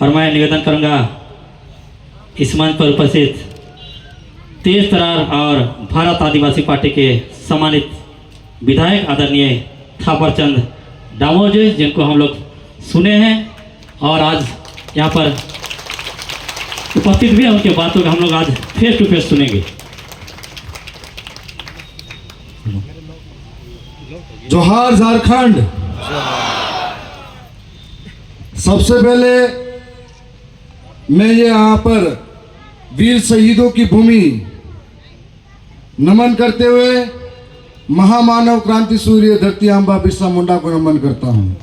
और मैं निवेदन करूंगा इस मंच पर उपस्थित तेज तरार और भारत आदिवासी पार्टी के सम्मानित विधायक आदरणीय थापरचंद डामोर जी, जिनको हम लोग सुने हैं और आज यहाँ पर उपस्थित भी हैं, उनके बातों को हम लोग आज फेस टू फेस सुनेंगे। जोहार झारखंड। सबसे पहले मैं ये यहाँ पर वीर शहीदों की भूमि नमन करते हुए महामानव क्रांति सूर्य धरती आंबा बिरसा मुंडा को नमन करता हूँ।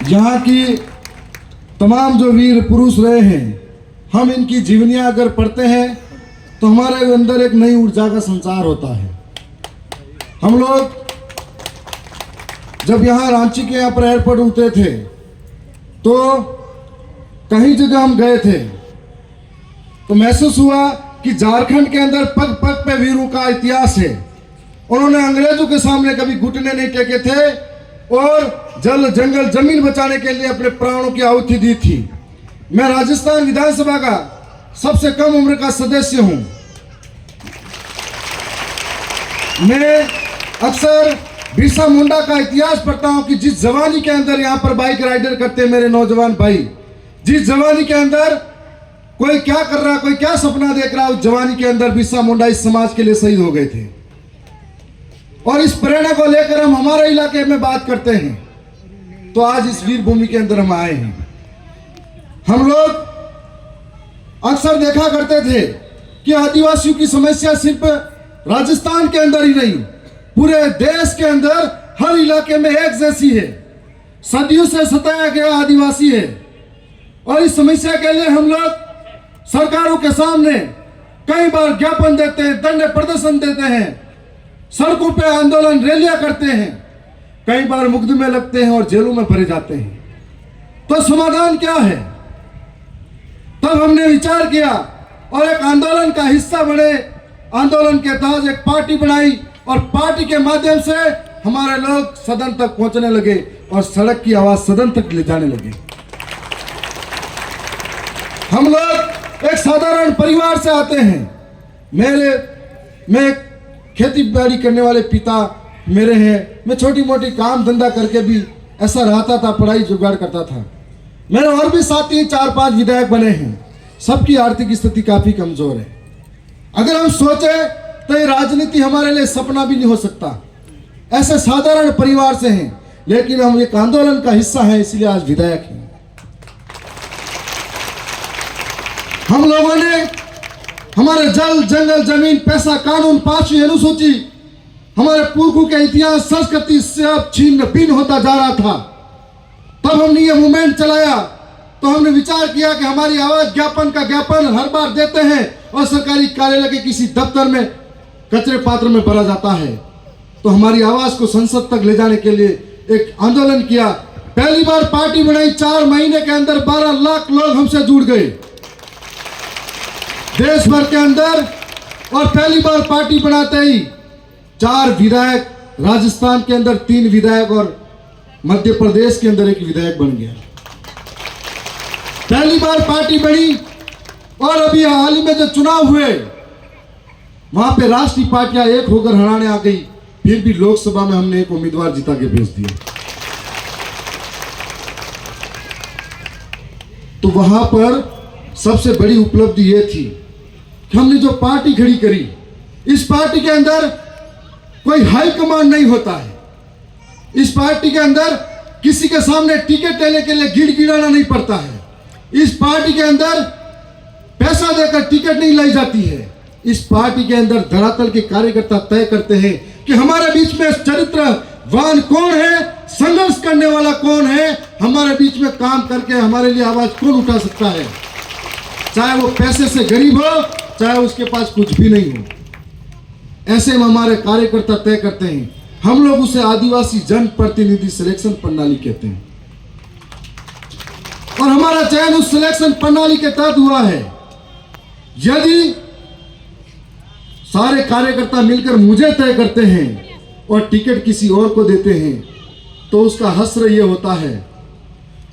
यहाँ की तमाम जो वीर पुरुष रहे हैं, हम इनकी जीवनियाँ अगर पढ़ते हैं तो हमारे अंदर एक नई ऊर्जा का संचार होता है। हम लोग जब यहाँ रांची के यहाँ पर एयरपोर्ट उतरे थे तो कहीं जगह हम गए थे तो महसूस हुआ कि झारखंड के अंदर पग पग पे वीरों का इतिहास है। उन्होंने अंग्रेजों के सामने कभी घुटने नहीं टेके थे और जल जंगल जमीन बचाने के लिए अपने प्राणों की आहुति दी थी। मैं राजस्थान विधानसभा का सबसे कम उम्र का सदस्य हूं। मैं अक्सर बिरसा मुंडा का इतिहास पढ़ता हूं कि जिस जवानी के अंदर यहाँ पर बाइक राइडर करते हैं मेरे नौजवान भाई, जिस जवानी के अंदर कोई क्या कर रहा, कोई क्या सपना देख रहा, उस जवानी के अंदर बिरसा मुंडा इस समाज के लिए शहीद हो गए थे। और इस प्रेरणा को लेकर हम हमारे इलाके में बात करते हैं तो आज इस वीर भूमि के अंदर हम आए हैं। हम लोग अक्सर देखा करते थे कि आदिवासियों की समस्या सिर्फ राजस्थान के अंदर ही नहीं, पूरे देश के अंदर हर इलाके में एक जैसी है। सदियों से सताया गया आदिवासी है और इस समस्या के लिए हम लोग सरकारों के सामने कई बार ज्ञापन देते हैं, धरने प्रदर्शन देते हैं, सड़कों पे आंदोलन रैलियां करते हैं, कई बार मुकदमे लगते हैं और जेलों में भरे जाते हैं। तो समाधान क्या है? तब हमने विचार किया और एक आंदोलन का हिस्सा बने। आंदोलन के तहत एक पार्टी बनाई और पार्टी के माध्यम से हमारे लोग सदन तक पहुंचने लगे और सड़क की आवाज सदन तक ले जाने लगे। हम लोग एक साधारण परिवार से आते हैं। मैं खेती बाड़ी करने वाले पिता मेरे हैं। मैं छोटी मोटी काम धंधा करके भी ऐसा रहता था, पढ़ाई जुगाड़ करता था। मेरे और भी साथी 4-5 विधायक बने हैं। सबकी आर्थिक स्थिति काफी कमजोर है। अगर हम सोचे तो ये राजनीति हमारे लिए सपना भी नहीं हो सकता। ऐसे साधारण परिवार से हैं, लेकिन हम एक आंदोलन का हिस्सा हैं, इसलिए आज विधायक हैं। हम लोगों ने हमारे जल जंगल जमीन पैसा कानून 5वीं अनुसूची, हमारे पुरखों के इतिहास संस्कृति से अब छीन भिन्न होता जा रहा था। तब हमने ये मूवमेंट चलाया तो हमने विचार किया कि हमारी आवाज ज्ञापन का ज्ञापन हर बार देते हैं और सरकारी कार्यालय के किसी दफ्तर में कचरे पात्र में भरा जाता है। तो हमारी आवाज को संसद तक ले जाने के लिए एक आंदोलन किया। पहली बार पार्टी बनाई, 4 महीने के अंदर 12 लाख लोग हमसे जुड़ गए देश भर के अंदर। और पहली बार पार्टी बनाते ही 4 विधायक, राजस्थान के अंदर 3 विधायक और मध्य प्रदेश के अंदर 1 विधायक बन गया। पहली बार पार्टी बनी और अभी हाल ही में जो चुनाव हुए वहां पे राष्ट्रीय पार्टियां एक होकर हराने आ गई। फिर भी लोकसभा में हमने एक उम्मीदवार जिता के भेज दिया। तो वहां पर सबसे बड़ी उपलब्धि यह थी कि हमने जो पार्टी खड़ी करी, इस पार्टी के अंदर कोई हाई कमांड नहीं होता है। इस पार्टी के अंदर किसी के सामने टिकट लेने के लिए गिड़गिड़ाना नहीं पड़ता है। इस पार्टी के अंदर पैसा देकर टिकट नहीं लाई जाती है। इस पार्टी के अंदर धरातल के कार्यकर्ता तय करते हैं कि हमारे बीच में चरित्रवान कौन है, संघर्ष करने वाला कौन है, हमारे बीच में काम करके हमारे लिए आवाज कौन उठा सकता है, चाहे वो पैसे से गरीब हो, चाहे उसके पास कुछ भी नहीं हो। ऐसे में हमारे कार्यकर्ता तय करते हैं। हम लोग उसे आदिवासी जन प्रतिनिधि सिलेक्शन प्रणाली कहते हैं और हमारा चयन उस सिलेक्शन प्रणाली के तहत हुआ है। यदि सारे कार्यकर्ता मिलकर मुझे तय करते हैं और टिकट किसी और को देते हैं तो उसका हश्र यह होता है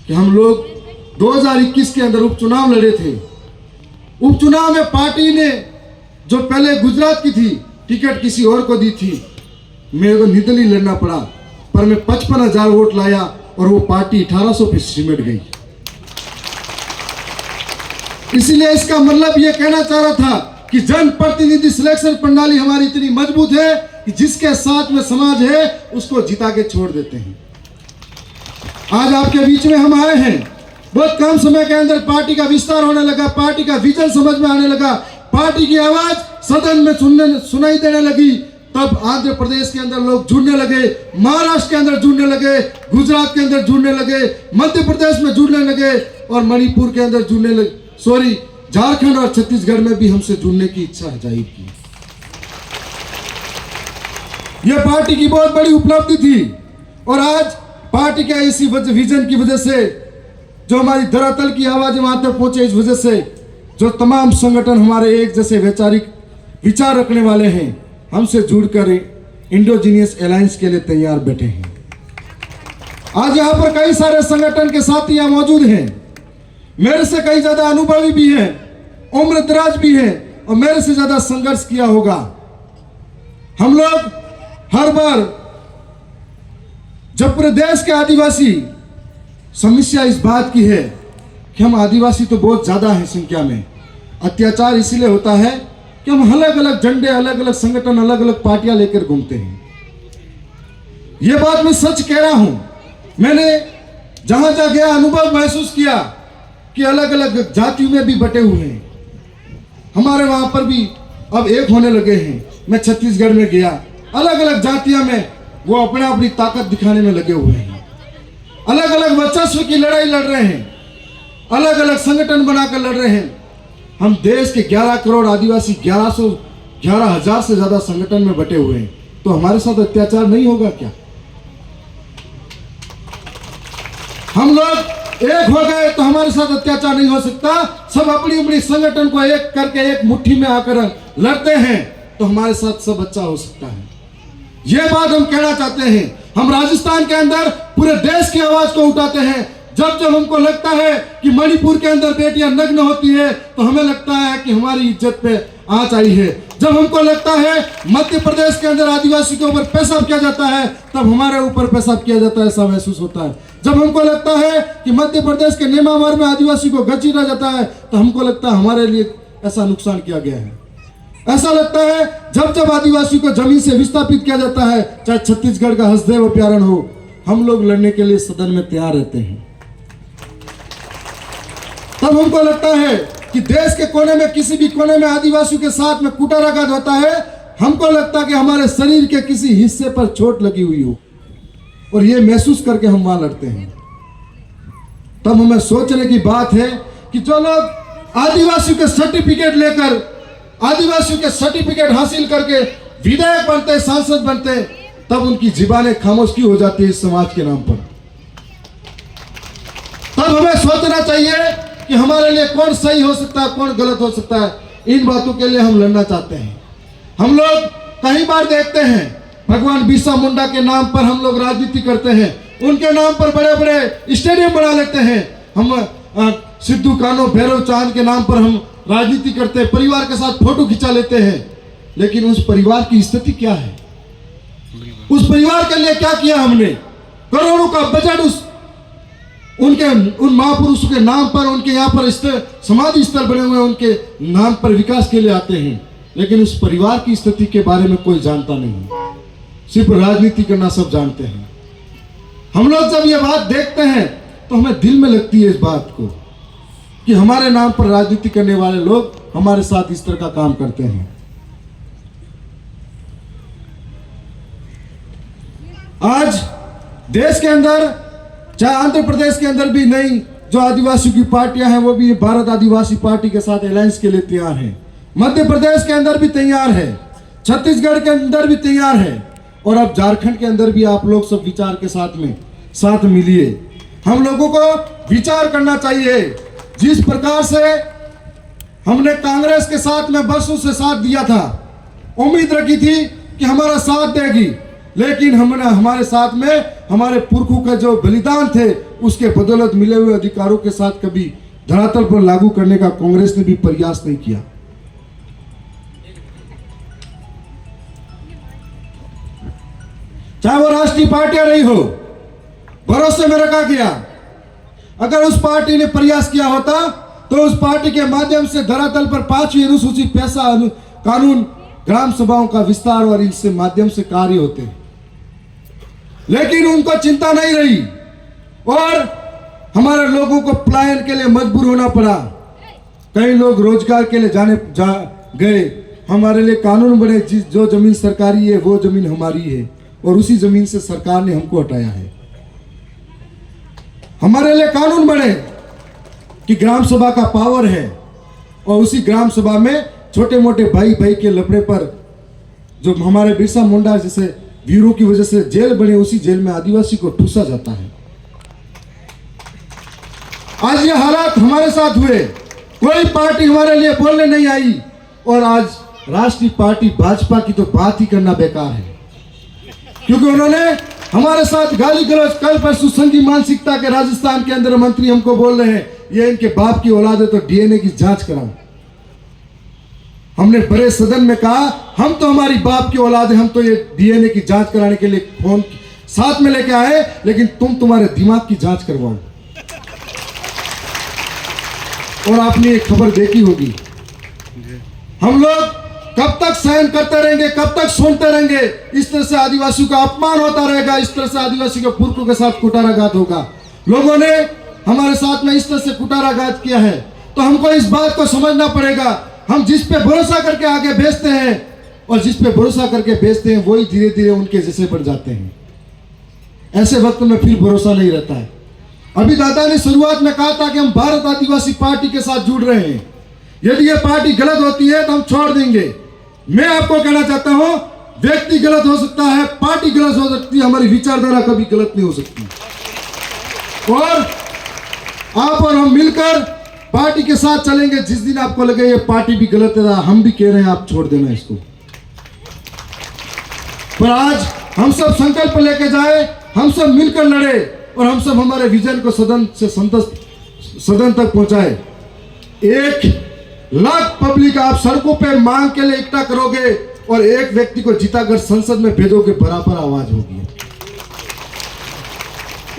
कि हम लोग 2021 के अंदर उपचुनाव लड़े थे। उपचुनाव में पार्टी ने जो पहले गुजरात की थी टिकट किसी और को दी थी, मेरे को निर्दलीय लड़ना पड़ा, पर मैं 55,000 वोट लाया और वो पार्टी 1800 पे सिमट गई। इसलिए इसका मतलब ये कहना चाह रहा था कि जन प्रतिनिधि सिलेक्शन प्रणाली हमारी इतनी मजबूत है कि जिसके साथ में समाज है उसको जिता के छोड़ देते हैं। आज आपके बीच में हम आए हैं, बहुत कम समय के अंदर पार्टी का विस्तार होने लगा, पार्टी का विजन समझ में आने लगा, पार्टी की आवाज सदन में सुनाई देने लगी। तब आंध्र प्रदेश के अंदर लोग जुड़ने लगे, महाराष्ट्र के अंदर जुड़ने लगे, गुजरात के अंदर जुड़ने लगे, मध्य प्रदेश में जुड़ने लगे और मणिपुर के अंदर जुड़ने लगे, झारखंड और छत्तीसगढ़ में भी हमसे जुड़ने की इच्छा जाहिर की। यह पार्टी की बहुत बड़ी उपलब्धि थी और आज पार्टी के इसी विजन की वजह से जो हमारी धरातल की आवाज वहां तक पहुंचे, इस वजह से जो तमाम संगठन हमारे एक जैसे वैचारिक विचार रखने वाले हैं हमसे जुड़कर इंडोजीनियस अलायंस के लिए तैयार बैठे हैं। आज यहाँ पर कई सारे संगठन के साथी यहाँ मौजूद हैं, मेरे से कई ज्यादा अनुभवी भी हैं, उम्र दराज भी है और मेरे से ज्यादा संघर्ष किया होगा। हम लोग हर बार जब पूरे देश के आदिवासी, समस्या इस बात की है कि हम आदिवासी तो बहुत ज्यादा हैं संख्या में, अत्याचार इसीलिए होता है कि हम अलग अलग झंडे, अलग अलग संगठन, अलग अलग पार्टियां लेकर घूमते हैं। यह बात मैं सच कह रहा हूं, मैंने जहां जहां गया अनुभव महसूस किया कि अलग अलग जातियों में भी बटे हुए हैं, हमारे वहां पर भी अब एक होने लगे हैं। मैं छत्तीसगढ़ में गया, अलग अलग जातियां में वो अपने अपनी ताकत दिखाने में लगे हुए हैं, अलग अलग वर्चस्व की लड़ाई लड़ रहे हैं, अलग अलग संगठन बनाकर लड़ रहे हैं। हम देश के 11 करोड़ आदिवासी 11,000 से ज्यादा संगठन में बटे हुए हैं, तो हमारे साथ अत्याचार नहीं होगा क्या? हम लोग एक हो गए तो हमारे साथ अत्याचार नहीं हो सकता। सब अपनी अपनी संगठन को एक करके एक मुट्ठी में आकर लड़ते हैं तो हमारे साथ सब अच्छा हो सकता है। यह बात हम कहना चाहते हैं। हम राजस्थान के अंदर पूरे देश की आवाज को उठाते हैं। जब जब हमको लगता है कि मणिपुर के अंदर बेटियां नग्न होती है तो हमें लगता है कि हमारी इज्जत पे आंच आई है। जब हमको लगता है मध्य प्रदेश के अंदर आदिवासी के ऊपर पेशाब किया जाता है तब हमारे ऊपर पेशाब किया जाता है, ऐसा महसूस होता है। जब हमको लगता है कि मध्य प्रदेश के नेमावर में आदिवासी को घसीटा जाता है तो हमको लगता है हमारे लिए ऐसा नुकसान किया गया है। ऐसा लगता है जब जब आदिवासी को जमीन से विस्थापित किया जाता है, चाहे छत्तीसगढ़ का हसदेव प्यारण हो, हम लोग लड़ने के लिए सदन में तैयार रहते हैं। तब हमको लगता है कि देश के कोने में, किसी भी कोने में आदिवासियों के साथ में कुटाराघात होता है, हमको लगता है कि हमारे शरीर के किसी हिस्से पर चोट लगी हुई हो और ये महसूस करके हम वहां लड़ते हैं। तब हमें सोचने की बात है कि जो लोग आदिवासियों के सर्टिफिकेट लेकर, आदिवासियों के सर्टिफिकेट हासिल करके विधायक बनते, सांसद बनते, तब उनकी जुबानें खामोश क्यों हो जाती है इस समाज के नाम पर? तब हमें सोचना चाहिए कि हमारे लिए कौन सही हो सकता है, कौन गलत हो सकता है। इन बातों के लिए हम लड़ना चाहते हैं। हम लोग कई बार देखते हैं भगवान बिरसा मुंडा के नाम पर हम लोग राजनीति करते हैं, उनके नाम पर बड़े बड़े स्टेडियम बना लेते हैं। हम सिद्धू कान्हू भैरव चांद के नाम पर हम राजनीति करते हैं, परिवार के साथ फोटो खिंचा लेते हैं, लेकिन उस परिवार की स्थिति क्या है? उस परिवार के लिए क्या किया हमने? करोड़ों का बजट उन महापुरुषों के नाम पर, उनके यहाँ पर समाधि स्थल बने हुए उनके नाम पर विकास के लिए आते हैं, लेकिन उस परिवार की स्थिति के बारे में कोई जानता नहीं। सिर्फ राजनीति करना सब जानते हैं। हम लोग जब ये बात देखते हैं तो हमें दिल में लगती है इस बात को कि हमारे नाम पर राजनीति करने वाले लोग हमारे साथ इस तरह का काम करते हैं। आज देश के अंदर, चाहे आंध्र प्रदेश के अंदर भी नहीं, जो आदिवासी की पार्टियां हैं वो भी भारत आदिवासी पार्टी के साथ अलायंस के लिए तैयार हैं। मध्य प्रदेश के अंदर भी तैयार है, छत्तीसगढ़ के अंदर भी तैयार है और अब झारखंड के अंदर भी आप लोग सब विचार के साथ मिलिए। हम लोगों को विचार करना चाहिए। जिस प्रकार से हमने कांग्रेस के साथ में बरसों से साथ दिया था, उम्मीद रखी थी कि हमारा साथ देगी, लेकिन हमने हमारे साथ में हमारे पुरखों के जो बलिदान थे उसके बदौलत मिले हुए अधिकारों के साथ कभी धरातल पर लागू करने का कांग्रेस ने भी प्रयास नहीं किया। चाहे वो राष्ट्रीय पार्टियां रही हो, भरोसे में रखा गया। अगर उस पार्टी ने प्रयास किया होता तो उस पार्टी के माध्यम से धरातल पर 5वीं अनुसूची पैसा कानून, ग्राम सभाओं का विस्तार और इससे माध्यम से कार्य होते, लेकिन उनको चिंता नहीं रही और हमारे लोगों को पलायन के लिए मजबूर होना पड़ा। कई लोग रोजगार के लिए गए। हमारे लिए कानून बने, जो जमीन सरकारी है वो जमीन हमारी है और उसी जमीन से सरकार ने हमको हटाया है। हमारे लिए कानून बने कि ग्राम सभा का पावर है और उसी ग्राम सभा में छोटे मोटे भाई भाई के लफड़े पर जो हमारे बिरसा मुंडा जैसे वीरों की वजह से जेल बने, उसी जेल में आदिवासी को ठूसा जाता है। आज ये हालात हमारे साथ हुए, कोई पार्टी हमारे लिए बोलने नहीं आई और आज राष्ट्रीय पार्टी भाजपा की तो बात ही करना बेकार है, क्योंकि उन्होंने हमारे साथ गाली गलौज, कल परसों संघी मानसिकता के राजस्थान के अंदर मंत्री हमको बोल रहे हैं ये इनके बाप की औलाद है तो डीएनए की जांच कराओ। हमने बड़े सदन में कहा हम तो हमारी बाप की औलाद है, हम तो ये डीएनए की जांच कराने के लिए फोन साथ में लेके आए, लेकिन तुम्हारे दिमाग की जांच करवाओ। और आपने एक खबर देखी होगी, हम लोग कब तक सहन करते रहेंगे, कब तक सुनते रहेंगे? इस तरह से आदिवासियों का अपमान होता रहेगा, इस तरह से आदिवासी के पुरखों के साथ कुटाराघात होगा। लोगों ने हमारे साथ में इस तरह से कुटाराघात किया है, तो हमको इस बात को समझना पड़ेगा। हम जिस पे भरोसा करके आगे भेजते हैं और जिस पे भरोसा करके भेजते हैं वही धीरे धीरे उनके जैसे बढ़ जाते हैं। ऐसे वक्त में फिर भरोसा नहीं रहता है। अभी दादा ने शुरुआत में कहा था कि हम भारत आदिवासी पार्टी के साथ जुड़ रहे हैं, यदि ये पार्टी गलत होती है तो हम छोड़ देंगे। मैं आपको कहना चाहता हूं, व्यक्ति गलत हो सकता है, पार्टी गलत हो सकती है, हमारी विचारधारा कभी गलत नहीं हो सकती। और आप और हम मिलकर पार्टी के साथ चलेंगे। जिस दिन आपको लगे ये पार्टी भी गलत है, हम भी कह रहे हैं आप छोड़ देना इसको। पर आज हम सब संकल्प लेके जाए, हम सब मिलकर लड़े और हम सब हमारे विजन को सदन से सदन तक पहुंचाए। 1 लाख पब्लिक आप सड़कों पे मांग के लिए इकट्ठा करोगे और एक व्यक्ति को जिताकर संसद में भेजोगे, बराबर आवाज होगी।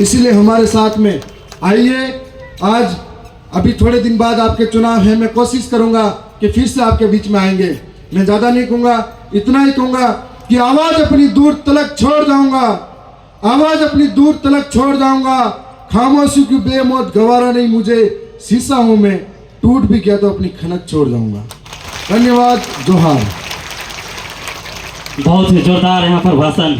इसीलिए हमारे साथ में आइए। आज अभी थोड़े दिन बाद आपके चुनाव है, मैं कोशिश करूंगा कि फिर से आपके बीच में आएंगे। मैं ज्यादा नहीं कहूंगा, इतना ही कहूंगा कि आवाज अपनी दूर तलक छोड़ जाऊंगा, आवाज अपनी दूर तलक छोड़ जाऊंगा। खामोशी की बेमौत गवारा नहीं मुझे, शीशा हूं मैं, टूट भी गया तो अपनी खनक छोड़ जाऊंगा। धन्यवाद, जोहार। बहुत ही जोरदार यहाँ पर भाषण